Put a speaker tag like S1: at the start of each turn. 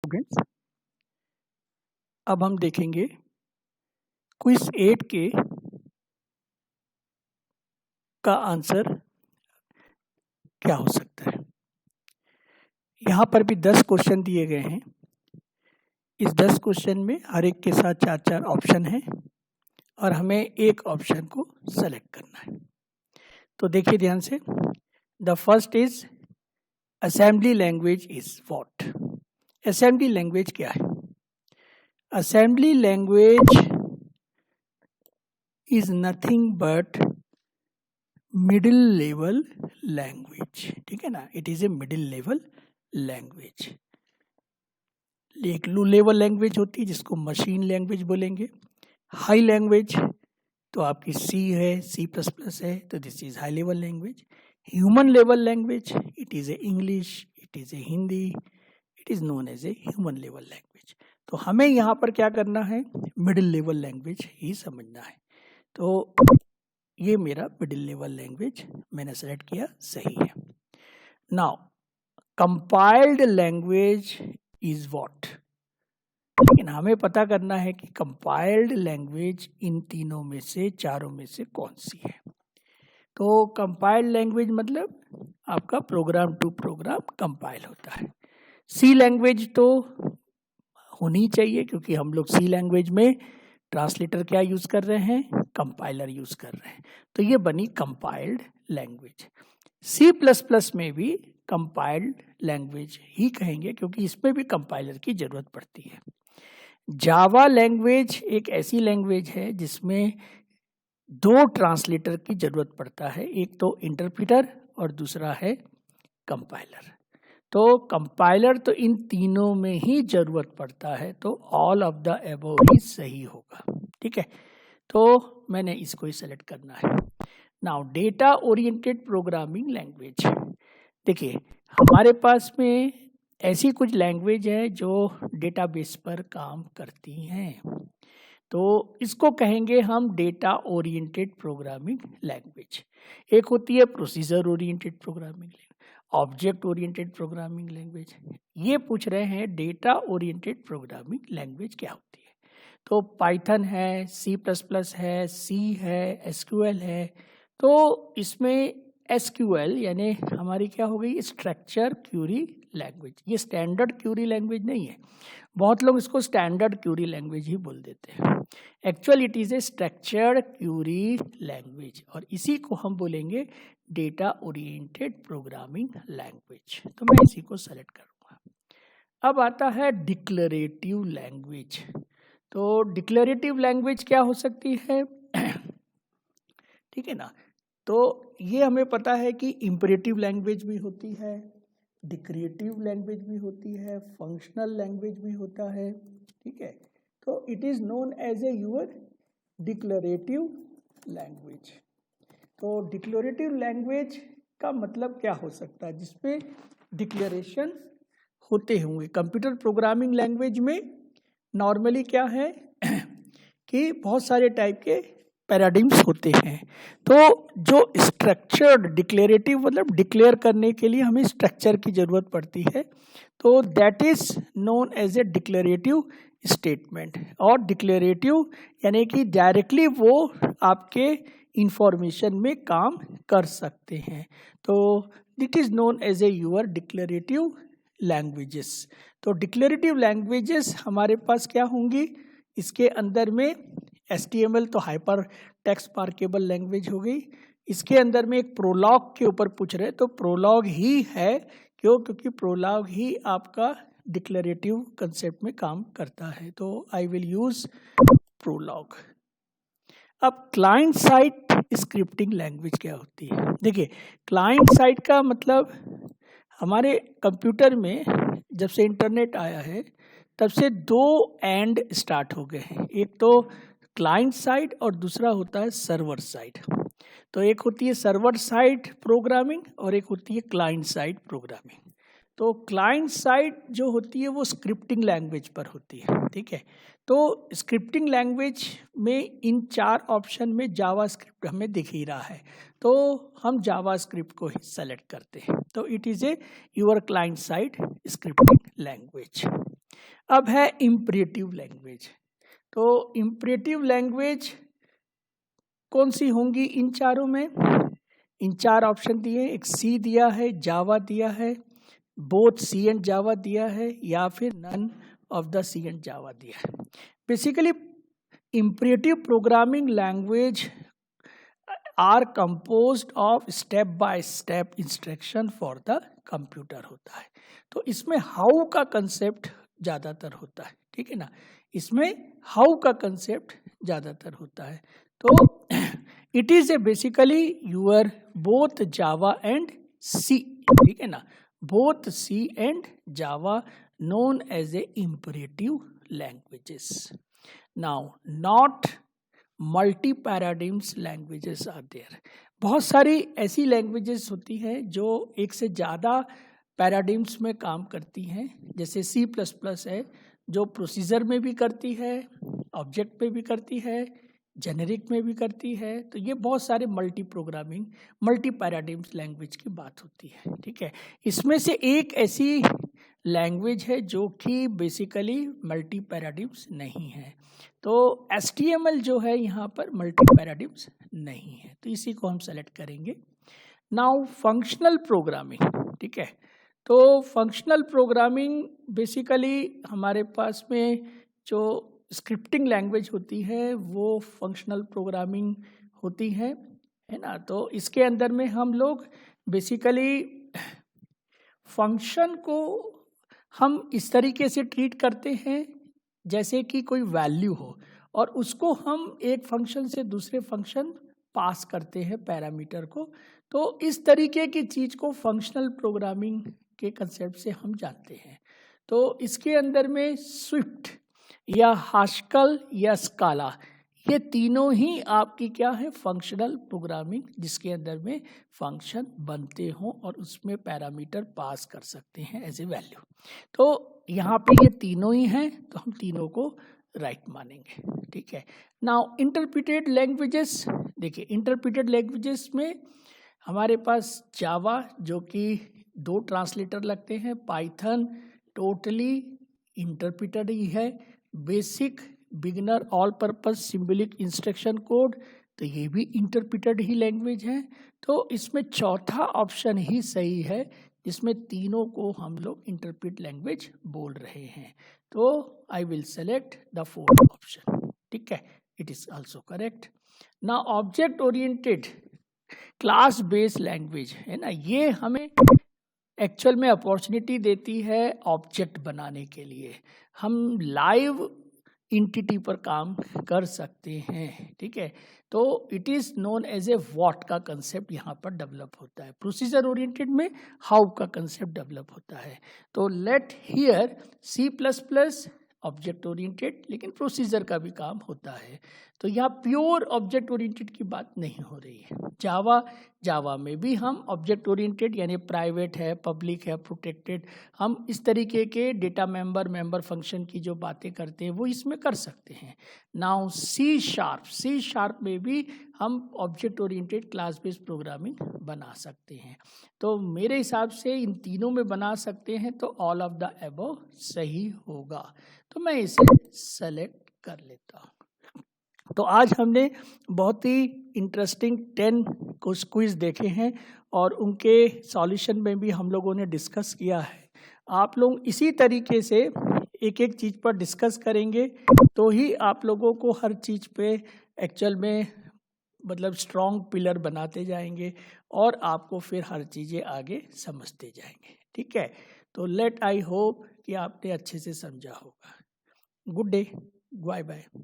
S1: Students, अब हम देखेंगे क्विज 8 के का आंसर क्या हो सकता है। यहाँ पर भी 10 क्वेश्चन दिए गए हैं। इस 10 क्वेश्चन में हर एक के साथ 4-4 ऑप्शन हैं और हमें एक ऑप्शन को सेलेक्ट करना है। तो देखिए ध्यान से, the first is assembly language is what. Assembly language क्या है? Assembly language is nothing but middle level language. ठीक है ना, it is a middle level language. एक लो लेवल लैंग्वेज होती है जिसको मशीन लैंग्वेज बोलेंगे। हाई लैंग्वेज तो आपकी सी है, C++ है, तो this is high level language. Human level language, it is A English, it is A Hindi, it is known as a human level language. तो हमें यहाँ पर क्या करना है, मिडिल लेवल लैंग्वेज ही समझना है। तो ये मेरा मिडिल लेवल लैंग्वेज मैंने सेलेक्ट किया, सही है। Now compiled language is what. लेकिन हमें पता करना है कि कंपाइल्ड लैंग्वेज इन तीनों में से, चारों में से कौन सी है। तो कंपाइल्ड लैंग्वेज मतलब आपका प्रोग्राम टू प्रोग्राम कंपाइल होता है। सी लैंग्वेज तो होनी चाहिए क्योंकि हम लोग सी लैंग्वेज में ट्रांसलेटर क्या यूज कर रहे हैं, कंपाइलर यूज कर रहे हैं। तो ये बनी कंपाइल्ड लैंग्वेज। C++ में भी कंपाइल्ड लैंग्वेज ही कहेंगे क्योंकि इसमें भी कंपाइलर की जरूरत पड़ती है। जावा लैंग्वेज एक ऐसी लैंग्वेज है जिसमें 2 ट्रांसलेटर की जरूरत पड़ता है, एक तो इंटरप्रेटर और दूसरा है कंपाइलर। तो कंपाइलर तो इन तीनों में ही जरूरत पड़ता है, तो ऑल ऑफ द अबव ही सही होगा। ठीक है, तो मैंने इसको ही सेलेक्ट करना है। Now data oriented programming language. देखिए हमारे पास में ऐसी कुछ लैंग्वेज है जो डेटाबेस पर काम करती हैं, तो इसको कहेंगे हम डेटा ओरिएंटेड प्रोग्रामिंग लैंग्वेज। एक होती है procedure oriented programming language, object oriented programming language. ये पूछ रहे हैं डेटा ओरिएंटेड प्रोग्रामिंग लैंग्वेज क्या होती है। तो पाइथन है, C++ है, C है, SQL है। तो इसमें SQL यानी हमारी क्या हो गई, स्ट्रक्चर क्यूरी लैंग्वेज। ये स्टैंडर्ड क्यूरी लैंग्वेज नहीं है, बहुत लोग इसको स्टैंडर्ड क्यूरी लैंग्वेज ही बोल देते हैं। Actual it is A structured Curie language और इसी को हम बोलेंगे डेटा ओरिएंटेड प्रोग्रामिंग लैंग्वेज। तो मैं इसी को सेलेक्ट करूंगा। अब आता है डिक्लेरेटिव लैंग्वेज। तो डिक्लेरेटिव लैंग्वेज क्या हो सकती है ठीक है ना। तो ये हमें पता है कि इंपरेटिव लैंग्वेज भी होती है, डिक्रिएटिव लैंग्वेज भी होती है, फंक्शनल लैंग्वेज भी होता है। ठीक है, तो it is known as a your declarative language. तो डिक्लेरेटिव लैंग्वेज का मतलब क्या हो सकता है, जिसपे डिक्लेरेशन होते होंगे। कंप्यूटर प्रोग्रामिंग लैंग्वेज में नॉर्मली क्या है कि बहुत सारे टाइप के पैराडिग्म्स होते हैं। तो जो स्ट्रक्चर्ड डिक्लेरेटिव मतलब डिक्लेयर करने के लिए हमें स्ट्रक्चर की जरूरत पड़ती है, तो that is known as a declarative statement. और डिक्लेरेटिव यानी कि डायरेक्टली वो आपके इंफॉर्मेशन में काम कर सकते हैं। तो it is known as a your declarative languages. तो डिक्लेरेटिव लैंग्वेजेस हमारे पास क्या होंगी, इसके अंदर में HTML तो हाइपर टेक्स्ट मार्केबल लैंग्वेज हो गई। इसके अंदर में एक प्रोलॉग के ऊपर पूछ रहे, तो प्रोलॉग ही है। क्यों? क्योंकि प्रोलॉग ही आपका डिक्लेरेटिव कंसेप्ट में काम करता है। तो आई विल यूज प्रोलॉग। अब क्लाइंट साइड स्क्रिप्टिंग लैंग्वेज क्या होती है। देखिए क्लाइंट साइड का मतलब हमारे कंप्यूटर में जब से इंटरनेट आया है तब से 2 एंड स्टार्ट हो गए हैं, एक तो क्लाइंट साइड और दूसरा होता है सर्वर साइड। तो एक होती है सर्वर साइड प्रोग्रामिंग और एक होती है क्लाइंट साइड प्रोग्रामिंग। तो क्लाइंट साइड जो होती है वो स्क्रिप्टिंग लैंग्वेज पर होती है। ठीक है, तो स्क्रिप्टिंग लैंग्वेज में इन 4 ऑप्शन में जावा स्क्रिप्ट हमें दिख ही रहा है, तो हम जावा स्क्रिप्ट को ही सेलेक्ट करते हैं। तो it is a your client side scripting language. अब है इम्परेटिव लैंग्वेज। तो इम्परेटिव लैंग्वेज कौन सी होंगी इन चारों में? इन चार ऑप्शन दिए, एक सी दिया है, जावा दिया है, बोथ सी एंड जावा दिया है, या फिर none of the C and Java दिया है। Basically imperative programming language are composed of step by step instruction for the computer होता है। तो इसमें हाउ का कंसेप्ट ज़्यादातर होता है, ठीक है ना, इसमें हाउ का कंसेप्ट ज़्यादातर होता है। तो it is a basically your both Java and C, ठीक है ना, both C and Java known as a imperative languages. Now, not multi-paradigms languages are there. बहुत सारी ऐसी लैंग्वेजेस होती हैं जो एक से ज़्यादा पैराडिम्स में काम करती हैं, जैसे C++ है जो प्रोसीजर में भी करती है, ऑब्जेक्ट में भी करती है, जेनेरिक में भी करती है। तो ये बहुत सारे multi programming multi paradigms language की बात होती है, ठीक है। इसमें से एक ऐसी लैंग्वेज है जो कि बेसिकली मल्टी पैराडिम्स नहीं है। तो HTML जो है यहाँ पर मल्टी पैराडिम्स नहीं है, तो इसी को हम सेलेक्ट करेंगे। नाउ फंक्शनल प्रोग्रामिंग, ठीक है। तो फंक्शनल प्रोग्रामिंग बेसिकली हमारे पास में जो स्क्रिप्टिंग लैंग्वेज होती है वो फंक्शनल प्रोग्रामिंग होती है ना। तो इसके अंदर में हम लोग बेसिकली फंक्शन को हम इस तरीके से ट्रीट करते हैं जैसे कि कोई वैल्यू हो और उसको हम एक फंक्शन से दूसरे फंक्शन पास करते हैं पैरामीटर को। तो इस तरीके की चीज़ को फंक्शनल प्रोग्रामिंग के कंसेप्ट से हम जानते हैं। तो इसके अंदर में स्विफ्ट या हास्कल या स्काला, ये तीनों ही आपकी क्या है, फंक्शनल प्रोग्रामिंग, जिसके अंदर में फंक्शन बनते हों और उसमें पैरामीटर पास कर सकते हैं एज ए वैल्यू। तो यहाँ पे ये तीनों ही हैं, तो हम तीनों को राइट मानेंगे, ठीक है। नाउ इंटरप्रेटेड लैंग्वेजेस, देखिए इंटरप्रेटेड लैंग्वेजेस में हमारे पास जावा जो कि 2 ट्रांसलेटर लगते हैं, पाइथन टोटली इंटरप्रेटेड ही है, basic beginner all purpose symbolic instruction code, तो ये भी इंटरप्रेटेड ही लैंग्वेज है। तो इसमें चौथा ऑप्शन ही सही है जिसमें तीनों को हम लोग इंटरप्रेट लैंग्वेज बोल रहे हैं। तो I will select the 4th option, ठीक है, इट इज आल्सो करेक्ट। ना object oriented class based language है ना, ये हमें एक्चुअल में अपॉर्चुनिटी देती है ऑब्जेक्ट बनाने के लिए। हम लाइव इंटिटी पर काम कर सकते हैं, ठीक है। तो it is known as a what का कंसेप्ट यहाँ पर डेवलप होता है। प्रोसीजर ओरिएंटेड में हाउ का कंसेप्ट डेवलप होता है। तो let here C++ object oriented, लेकिन प्रोसीजर का भी काम होता है। तो यहाँ प्योर ऑब्जेक्ट ओरिएंटेड की बात नहीं हो रही है। जावा में भी हम ऑब्जेक्ट ओरिएंटेड यानी प्राइवेट है, पब्लिक है, प्रोटेक्टेड, हम इस तरीके के डेटा मेंबर फंक्शन की जो बातें करते हैं वो इसमें कर सकते हैं। नाउ C# में भी हम object oriented class based programming बना सकते हैं। तो मेरे हिसाब से इन तीनों में बना सकते हैं, तो ऑल ऑफ द अबव सही होगा। तो मैं इसे सेलेक्ट कर लेता हूँ। तो आज हमने बहुत ही इंटरेस्टिंग 10 क्विज देखे हैं और उनके सॉल्यूशन में भी हम लोगों ने डिस्कस किया है। आप लोग इसी तरीके से एक एक चीज़ पर डिस्कस करेंगे तो ही आप लोगों को हर चीज़ पे एक्चुअल में मतलब स्ट्रॉन्ग पिलर बनाते जाएंगे और आपको फिर हर चीज़ें आगे समझते जाएंगे, ठीक है। तो लेट आई होप कि आपने अच्छे से समझा होगा। Good day, bye bye.